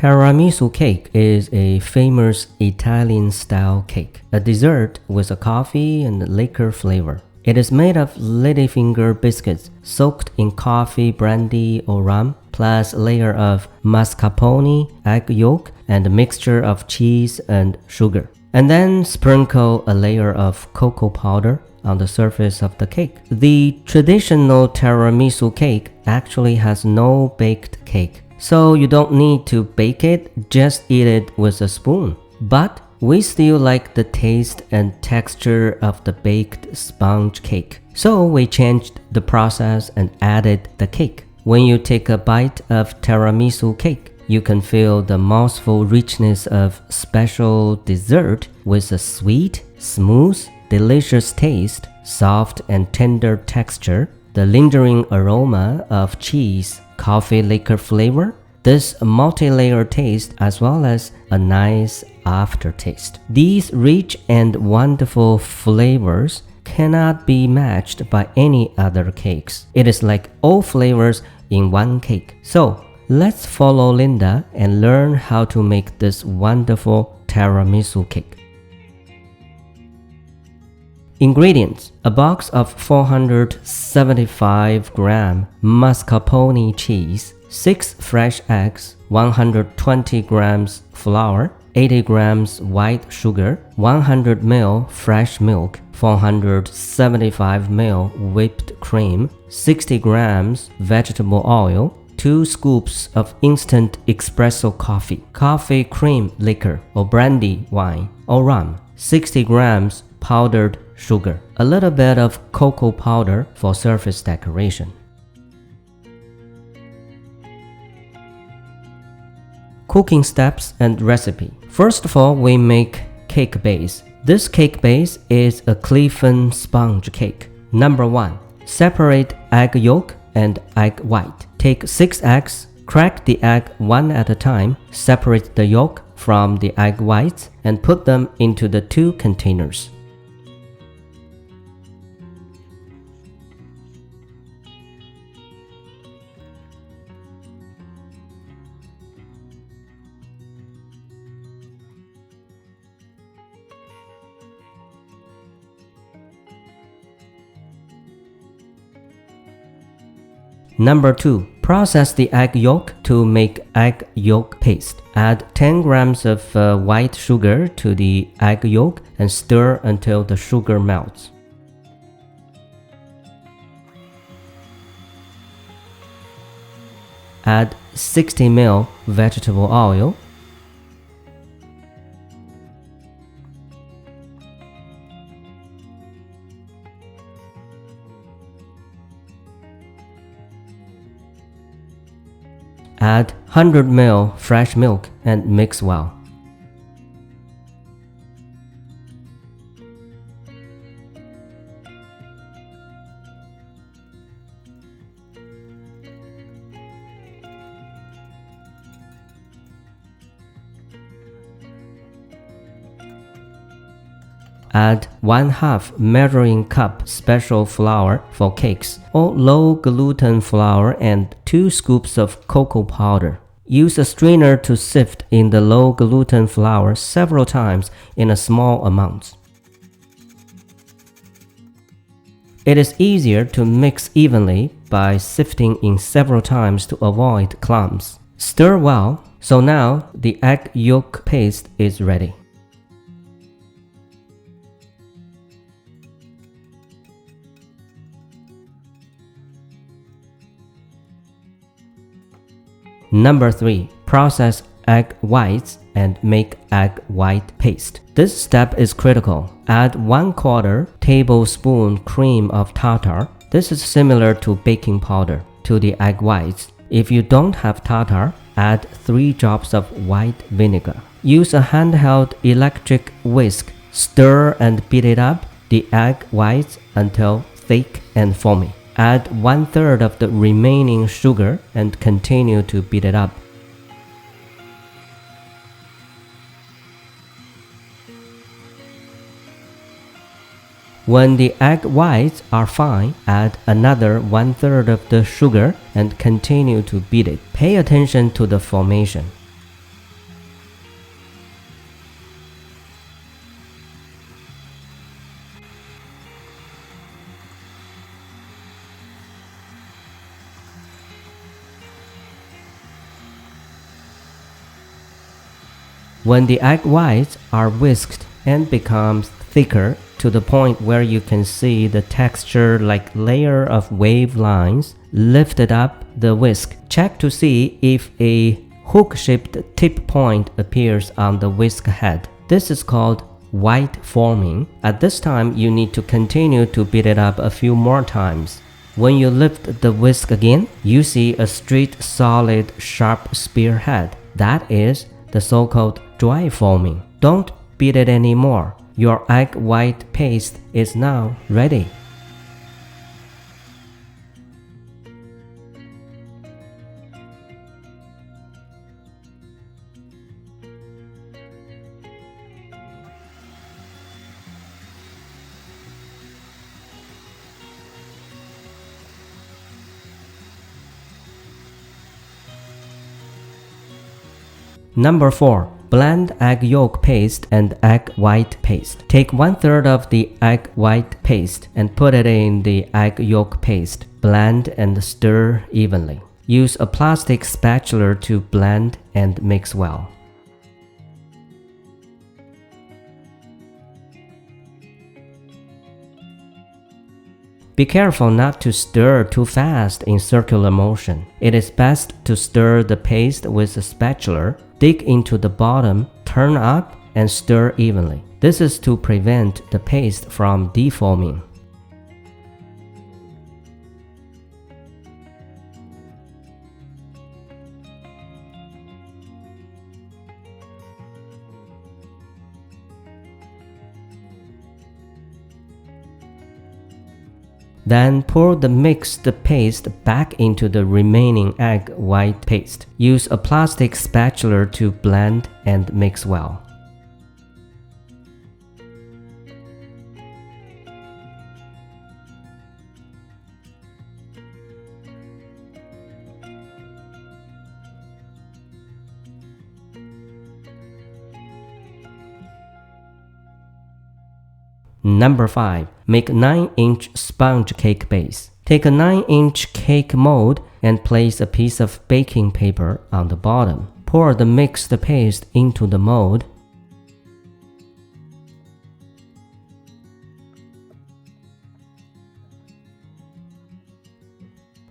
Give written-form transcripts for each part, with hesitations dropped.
Tiramisu cake is a famous Italian-style cake, a dessert with a coffee and liqueur flavor. It is made of ladyfinger biscuits soaked in coffee, brandy, or rum, plus a layer of mascarpone, egg yolk, and a mixture of cheese and sugar. And then sprinkle a layer of cocoa powder on the surface of the cake. The traditional tiramisu cake actually has no baked cake, so you don't need to bake it, just eat it with a spoon. But we still like the taste and texture of the baked sponge cake, so we changed the process and added the cake. When you take a bite of tiramisu cake, you can feel the mouthful richness of special dessert with a sweet, smooth, delicious taste, soft and tender texture, the lingering aroma of cheese, coffee liquor flavor, this multi-layer taste, as well as a nice aftertaste. These rich and wonderful flavors cannot be matched by any other cakes. It is like all flavors in one cake. So let's follow Linda and learn how to make this wonderful tiramisu cake. Ingredients: a box of 475 gram mascarpone cheese, 6 fresh eggs, 120 grams flour, 80 grams white sugar, 100 ml fresh milk, 475 ml whipped cream, 60 grams vegetable oil, 2 scoops of instant espresso coffee, coffee cream liquor or brandy wine or rum, 60 grams powdered sugar, a little bit of cocoa powder for surface decoration. Cooking steps and recipe. First of all, we make cake base. This cake base is a Chiffon sponge cake. Number 1. Separate egg yolk and egg white. Take 6 eggs, crack the egg one at a time, separate the yolk from the egg whites and put them into the 2 containers. Number 2. Process the egg yolk to make egg yolk paste. Add 10 grams of white sugar to the egg yolk and stir until the sugar melts. Add 60 ml vegetable oil. Add 100 ml fresh milk and mix well. Add 1/2 measuring cup special flour for cakes or low gluten flour and 2 scoops of cocoa powder. Use a strainer to sift in the low gluten flour several times in a small amount. It is easier to mix evenly by sifting in several times to avoid clumps. Stir well, so now the egg yolk paste is ready. Number 3. Process egg whites and make egg white paste. This step is critical. Add 1/4 tablespoon cream of tartar. This is similar to baking powder to the egg whites. If you don't have tartar, add 3 drops of white vinegar. Use a handheld electric whisk. Stir and beat it up, the egg whites, until thick and foamy. Add 1/3 of the remaining sugar and continue to beat it up. When the egg whites are fine, add another 1/3 of the sugar and continue to beat it. Pay attention to the formation. When the egg whites are whisked and becomes thicker to the point where you can see the texture like layer of wave lines lifted up the whisk, check to see if a hook-shaped tip point appears on the whisk head. This is called white forming. At this time, you need to continue to beat it up a few more times. When you lift the whisk again, you see a straight, solid, sharp spearhead. That is the so-called dry foaming. Don't beat it anymore. Your egg white paste is now ready. Number 4. Blend egg yolk paste and egg white paste. Take 1/3 of the egg white paste and put it in the egg yolk paste. Blend and stir evenly. Use a plastic spatula to blend and mix well. Be careful not to stir too fast in circular motion. It is best to stir the paste with a spatula, dig into the bottom, turn up, and stir evenly. This is to prevent the paste from defoaming. Then pour the mixed paste back into the remaining egg white paste. Use a plastic spatula to blend and mix well. Number 5. Make 9-inch sponge cake base. Take a 9-inch cake mold and place a piece of baking paper on the bottom. Pour the mixed paste into the mold.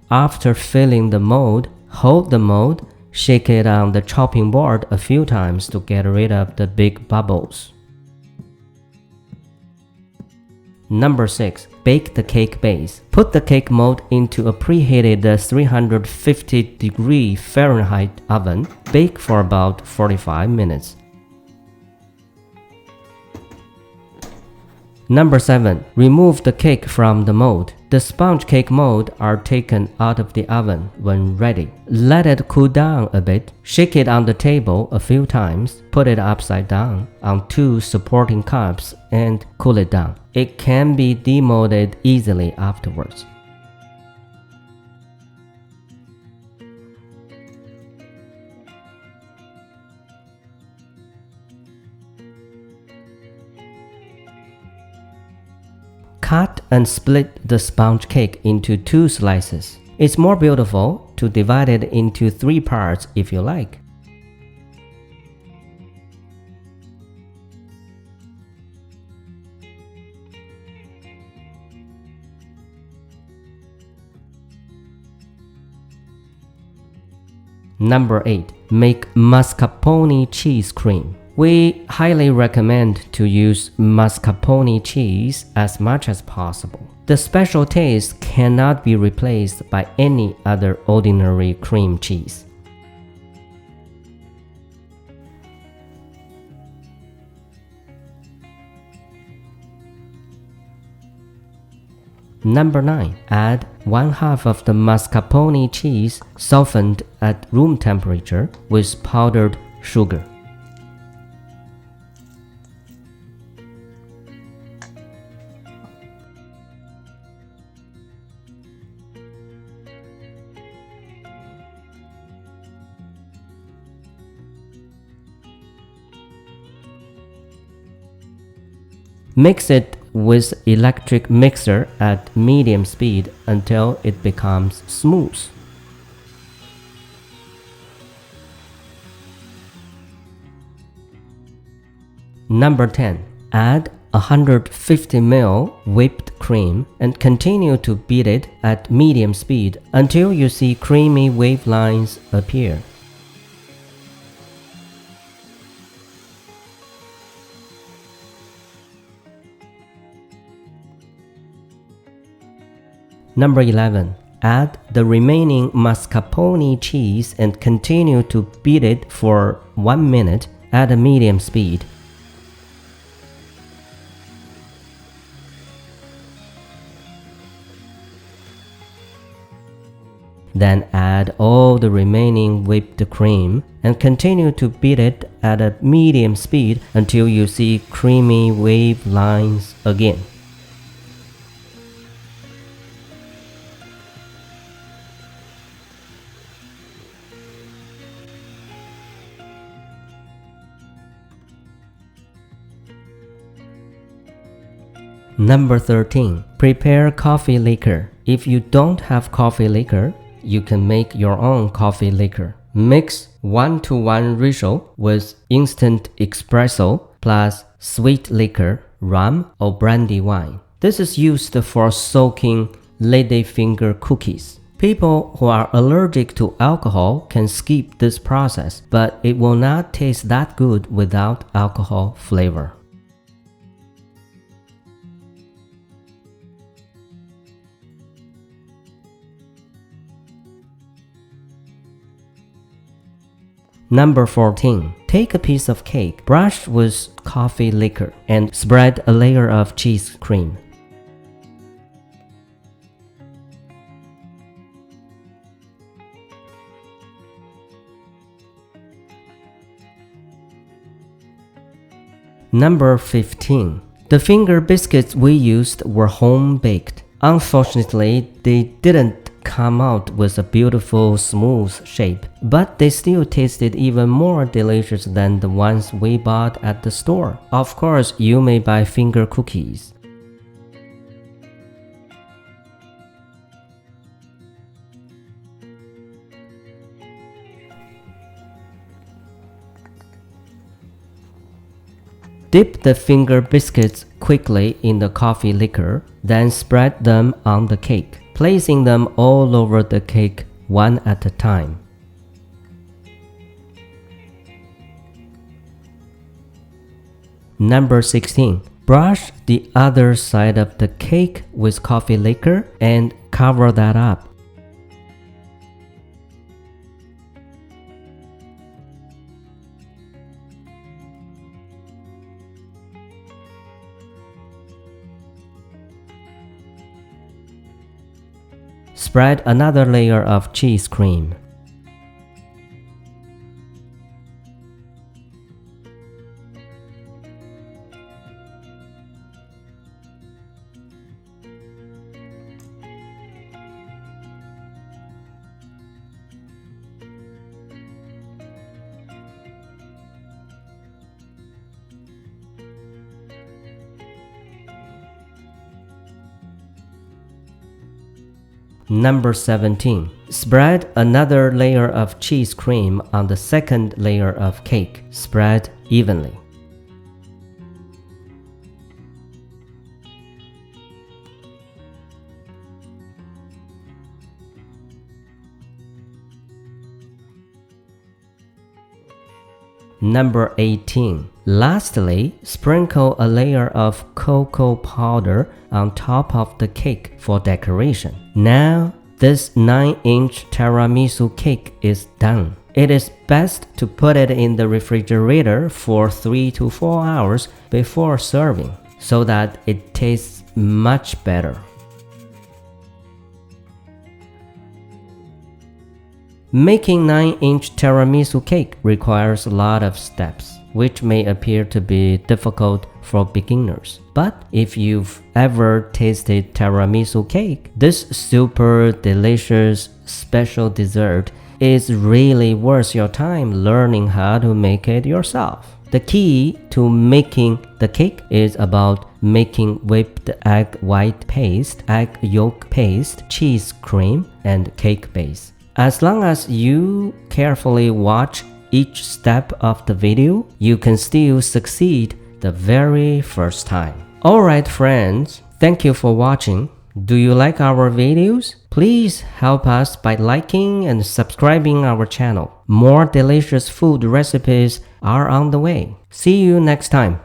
After filling the mold, hold the mold, shake it on the chopping board a few times to get rid of the big bubbles. Number 6. Bake the cake base. Put the cake mold into a preheated 350° Fahrenheit oven. Bake for about 45 minutes. Number 7. Remove the cake from the mold. The sponge cake mold are taken out of the oven when ready. Let it cool down a bit. Shake it on the table a few times. Put it upside down on 2 supporting cups and cool it down. It can be demolded easily afterwards. Cut and split the sponge cake into 2 slices. It's more beautiful to divide it into 3 parts if you like. Number 8. Make mascarpone cheese cream. We highly recommend to use mascarpone cheese as much as possible. The special taste cannot be replaced by any other ordinary cream cheese. Number 9. Add 1/2 of the mascarpone cheese softened at room temperature with powdered sugar. Mix it with electric mixer at medium speed until it becomes smooth. Number 10. Add 150 ml whipped cream and continue to beat it at medium speed until you see creamy wave lines appear. Number 11. Add the remaining mascarpone cheese and continue to beat it for 1 minute at a medium speed. Then add all the remaining whipped cream and continue to beat it at a medium speed until you see creamy wave lines again. Number 13. Prepare coffee liquor. If you don't have coffee liquor, you can make your own coffee liquor. Mix 1:1 ratio with instant espresso plus sweet liquor, rum or brandy wine. This is used for soaking ladyfinger cookies. People who are allergic to alcohol can skip this process, but it will not taste that good without alcohol flavor. Number 14. Take a piece of cake, brush with coffee liquor, and spread a layer of cheese cream. Number 15. The finger biscuits we used were home-baked. Unfortunately, they didn't come out with a beautiful smooth shape, but they still tasted even more delicious than the ones we bought at the store. Of course, you may buy finger cookies. Dip the finger biscuits quickly in the coffee liquor, then spread them on the cake, placing them all over the cake one at a time. Number 16. Brush the other side of the cake with coffee liquor and cover that up. Spread another layer of cheese cream. Number 17. Spread another layer of cheese cream on the second layer of cake. Spread evenly. Number 18. Lastly, sprinkle a layer of cocoa powder on top of the cake for decoration. Now, this 9-inch tiramisu cake is done. It is best to put it in the refrigerator for 3 to 4 hours before serving, so that it tastes much better. Making 9-inch tiramisu cake requires a lot of steps, which may appear to be difficult for beginners. But if you've ever tasted tiramisu cake, this super delicious special dessert is really worth your time learning how to make it yourself. The key to making the cake is about making whipped egg white paste, egg yolk paste, cheese cream, and cake base. As long as you carefully watch each step of the video, you can still succeed the very first time. Alright friends, thank you for watching. Do you like our videos? Please help us by liking and subscribing our channel. More delicious food recipes are on the way. See you next time.